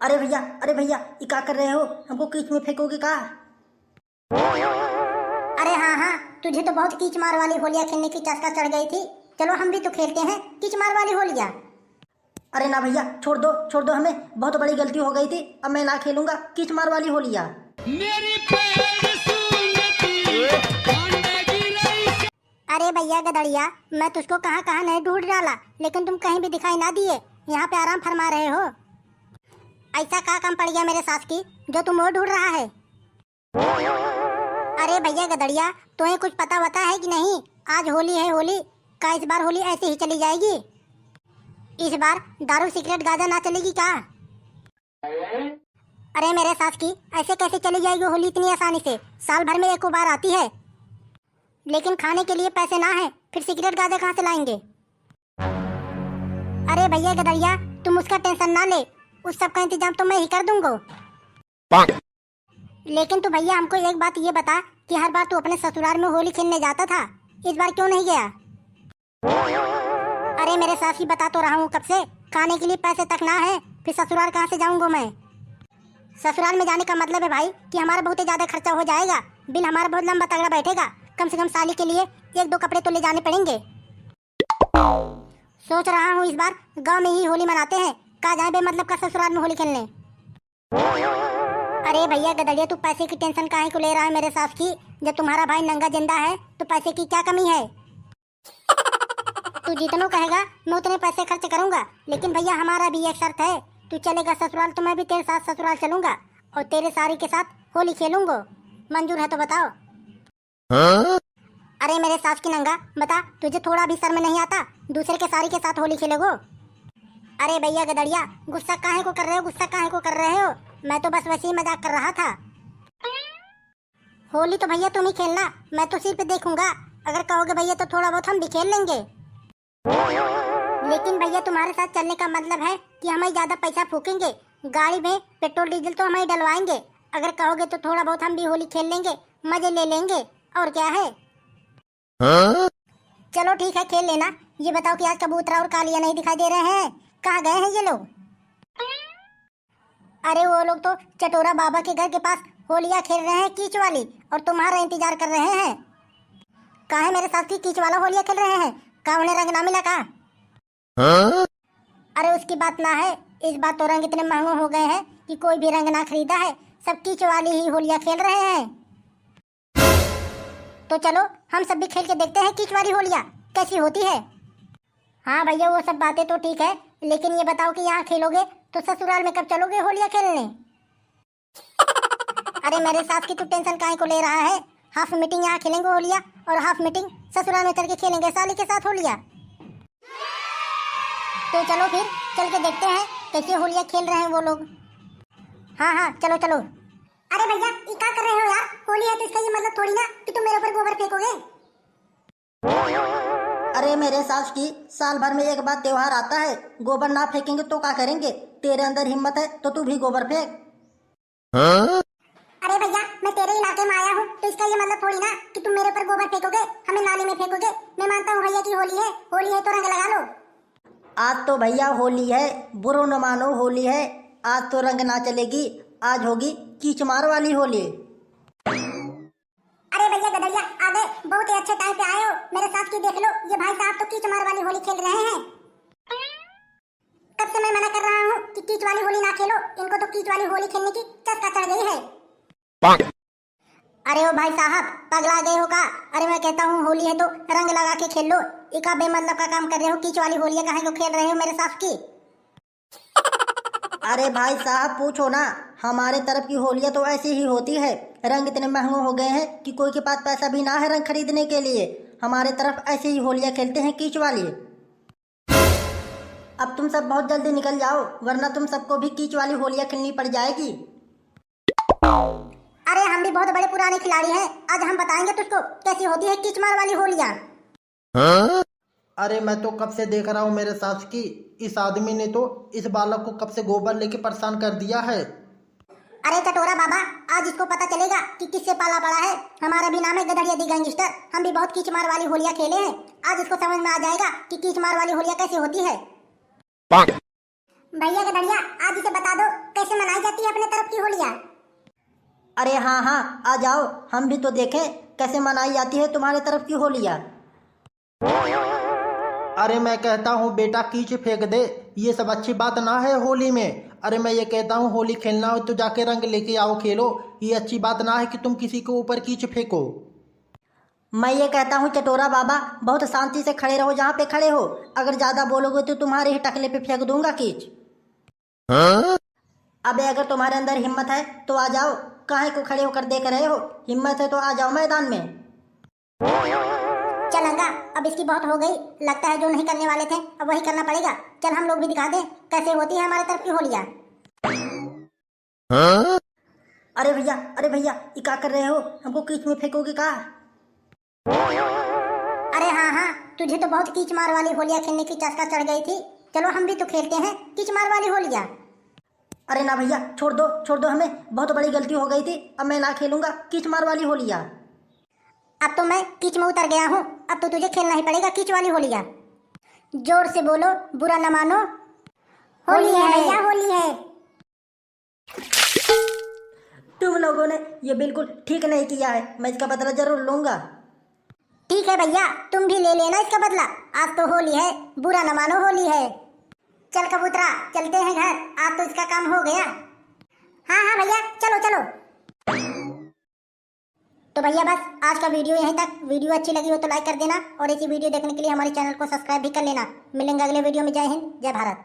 अरे भैया, ये क्या कर रहे हो? हमको कीच में फेंकोगे का? अरे हाँ हाँ, तुझे तो बहुत कीच मार वाली होलियां खेलने की चस्का चढ़ गई थी। चलो हम भी तो खेलते हैं कीच मार वाली होलियां। अरे ना भैया, छोड़ दो हमें, बहुत बड़ी गलती हो गई थी। अब मैं ना खेलूंगा कीच मार वाली होलियां। अरे भैया गदड़िया, मैं तुझको कहाँ कहाँ नहीं ढूंढ डाला, लेकिन तुम कहीं भी दिखाई ना दिए। यहाँ पे आराम फरमा रहे हो। ऐसा क्या काम पड़ गया मेरे सास की जो तुम और ढूंढ रहा है? अरे भैया गदड़िया, तुम्हें कुछ पता वता है कि नहीं? आज होली है, होली का इस बार होली ऐसे ही चली जाएगी। इस बार दारू सिगरेट गांजा ना चलेगी क्या? अरे मेरे सास की, ऐसे कैसे चली जाएगी होली इतनी आसानी से? साल भर में एक बार आती है, लेकिन खाने के लिए पैसे ना है, फिर सिगरेट गांजा कहाँ से लाएंगे? अरे भैया गदड़िया, तुम उसका टेंशन ना ले, उस सब का इंतजाम तो मैं ही कर दूंगा। लेकिन तू भैया हमको एक बात ये बता कि हर बार तू अपने ससुराल में होली खेलने जाता था, इस बार क्यों नहीं गया? अरे मेरे सास ही बता तो रहा हूँ कब से, खाने के लिए पैसे तक ना है, फिर ससुराल कहाँ से जाऊंगा मैं? ससुराल में जाने का मतलब है भाई कि हमारा बहुत ज्यादा खर्चा हो जाएगा, बिल हमारा बहुत लंबा तगड़ा बैठेगा। कम से कम साली के लिए एक दो कपड़े तो ले जाने पड़ेंगे। सोच रहा हूँ इस बार गांव में ही होली मनाते हैं, कहाँ जाए बेमतलब का ससुराल में होली खेलने। अरे भैया गदड़िया, तू पैसे की टेंशन काहे को ले रहा है मेरे सास की? जब तुम्हारा भाई नंगा जिंदा है तो पैसे की क्या कमी है? तू जितना कहेगा मैं उतने पैसे खर्च करूंगा, लेकिन भैया हमारा भी एक शर्त है, तू चलेगा ससुराल तो मैं भी तेरे साथ ससुराल चलूंगा और तेरे सारी के साथ होली खेलूंगा। मंजूर है तो बताओ। अरे मेरे सास की नंगा, बता तुझे थोड़ा भी शर्म नहीं आता दूसरे के सारी के साथ होली खेलोगो? अरे भैया गदड़िया, गुस्सा काहे को कर रहे हो, गुस्सा काहे को कर रहे हो? मैं तो बस वैसे ही मजाक कर रहा था। होली तो भैया तुम ही खेलना, मैं तो सिर्फ देखूंगा। अगर कहोगे भैया तो थोड़ा बहुत हम भी खेल लेंगे, लेकिन भैया तुम्हारे साथ चलने का मतलब है कि हम ही ज्यादा पैसा फूकेंगे, गाड़ी में पेट्रोल डीजल तो हम ही डलवाएंगे। अगर कहोगे तो थोड़ा बहुत हम भी होली खेल लेंगे, मजे ले लेंगे, और क्या है। चलो ठीक है, खेल लेना। ये बताओ कि आज कबूतरा और कालिया नहीं दिखाई दे रहे हैं, कहाँ गए हैं ये लोग? अरे वो लोग तो चटोरा बाबा के घर के पास होलियां खेल रहे हैं कीच वाली, और तुम्हारा इंतजार कर रहे हैं। कहाँ है मेरे साथ की कीच वाला होलियां खेल रहे हैं? कहाँ उन्हें रंग ना मिला का? अरे उसकी बात ना है, इस बार तो रंग इतने महंगे हो गए हैं कि कोई भी रंग ना खरीदा है, सब कीच वाली ही होलियां खेल रहे हैं। तो चलो हम सब भी खेल के देखते हैं कीच वाली होलियां कैसी होती है। हाँ भैया वो सब बातें तो ठीक है, लेकिन ये बताओ कि यहाँ खेलोगे तो ससुराल में कब चलोगे होलियां खेलने? अरे मेरे सास की तू टेंशन काहे को ले रहा है? हाफ मीटिंग यहाँ खेलेंगे होलियां और हाफ मीटिंग ससुराल में चल के खेलेंगे साली के साथ होलियां। तो चलो फिर चल के देखते हैं कैसे होलियां खेल रहे हैं वो लोग। हाँ चलो चलो। अरे भैया ये क्या कर रहे हो यार? होली है तो इसका ये मतलब थोड़ी ना कि तुम मेरे ऊपर गोबर फेंकोगे। अरे मेरे सास की, साल भर में एक बार त्योहार आता है, गोबर ना फेंकेंगे तो क्या करेंगे? तेरे अंदर हिम्मत है तो तू भी गोबर फेंक। अरे भैया मैं तेरे इलाके में आया हूँ तो इसका ये मतलब थोड़ी ना कि तुम मेरे ऊपर गोबर फेंकोगे, हमें नाली में फेंकोगे। मैं मानता हूँ भैया की होली है तो रंग लगा लो। आज तो भैया होली है, बुरो न मानो होली है। आज तो रंग ना चलेगी, आज होगी कीच मार वाली होली। अरे भैया गदड़िया आ गए, बहुत ही अच्छे टाइम पे आए हो। मेरे साथ की देख लो, ये भाई साहब तो कीच मार वाली होली खेल रहे हैं। कब से मैं मना कर रहा हूँ कि कीच वाली होली ना खेलो, इनको तो कीच वाली होली खेलने की चस्का चढ़ गई है। अरे ओ भाई साहब, पगला गए हो का? अरे मैं कहता हूँ होली है तो रंग लगा के खेल लो, इका बेमतलब का काम कर रहे हो। कीच वाली होली काहे को खेल रहे हो मेरे साथ की? अरे भाई साहब पूछो ना, हमारे तरफ की होलियां तो ऐसी ही होती है। रंग इतने महंगे हो गए हैं कि कोई के पास पैसा भी ना है रंग खरीदने के लिए। हमारे तरफ ऐसे ही होलियां खेलते हैं कीच वाली। अब तुम सब बहुत जल्दी निकल जाओ, वरना तुम सबको भी कीच वाली होलियां खेलनी पड़ जाएगी। अरे हम भी बहुत बड़े पुराने खिलाड़ी हैं, आज हम बताएंगे तुझको कैसी होती है कीच मार वाली होलियां। अरे मैं तो कब से देख रहा हूँ मेरे सास की, इस आदमी ने तो इस बालक को कब से गोबर लेके परेशान कर दिया है। अरे चटोरा बाबा, आज इसको पता चलेगा कि किससे पाला पड़ा है। हमारा भी नाम है गदड़िया दी गैंगस्टर, हम भी बहुत कीच मार वाली होलियां खेले हैं। आज इसको समझ में आ जाएगा कि कीच मार वाली होलियां कैसी होती है। भैया गदड़िया आज इसे बता दो कैसे होती है अपने तरफ की होलियाँ? अरे हाँ हाँ, आ जाओ, हम भी तो देखें कैसे मनाई जाती है तुम्हारे तरफ की होलियाँ। अरे मैं कहता हूँ बेटा कीच फेंक दे, ये सब अच्छी बात ना है होली में। अरे मैं ये कहता हूँ होली खेलना हो तो जाके रंग लेके आओ खेलो, ये अच्छी बात ना है कि तुम किसी के ऊपर कीच फेंको। मैं ये कहता हूँ चटोरा बाबा, बहुत शांति से खड़े रहो जहाँ पे खड़े हो, अगर ज्यादा बोलोगे तो तुम्हारे ही टकले पे फेंक दूंगा कीच। अबे अगर तुम्हारे अंदर हिम्मत है तो आ जाओ, काहे को खड़े होकर देख रहे हो, हिम्मत है तो आ जाओ मैदान में। चल अंगा, अब इसकी बहुत हो गई, लगता है जो नहीं करने वाले थे अब वही करना पड़ेगा। चल हम लोग भी दिखा दें कैसे होती है हमारे तरफ की होलियाँ। अरे भैया ये क्या कर रहे हो, हमको कीच में फेंकोगे का? अरे हाँ हाँ, तुझे तो बहुत कीच मार वाली होलियाँ खेलने की चस्का चढ़ गई थी, चलो हम भी तो खेलते हैं कीच मार वाली होलियाँ। अरे ना भैया, छोड़ दो हमें, बहुत बड़ी गलती हो गई थी, अब मैं ना खेलूंगा कीच मार वाली होलियाँ। अब तो मैं कीच में उतर गया हूँ, अब तो तुझे खेलना ही पड़ेगा कीच वाली होलियाँ। जोर से बोलो, बुरा न मानो, होली है भैया होली है। तुम लोगों ने ये बिल्कुल ठीक नहीं किया है, मैं इसका बदला जरूर लूंगा। ठीक है भैया, तुम भी ले लेना इसका बदला, आज तो होली है, बुरा न मानो होली है। चल कबूतरा चलते हैं घर, आज तो इसका काम हो गया। हाँ हाँ भैया चलो चलो। तो भैया बस आज का वीडियो यहीं तक। वीडियो अच्छी लगी हो तो लाइक कर देना और ऐसी वीडियो देखने के लिए हमारे चैनल को सब्सक्राइब भी कर लेना। मिलेंगे अगले वीडियो में। जय हिंद जय भारत।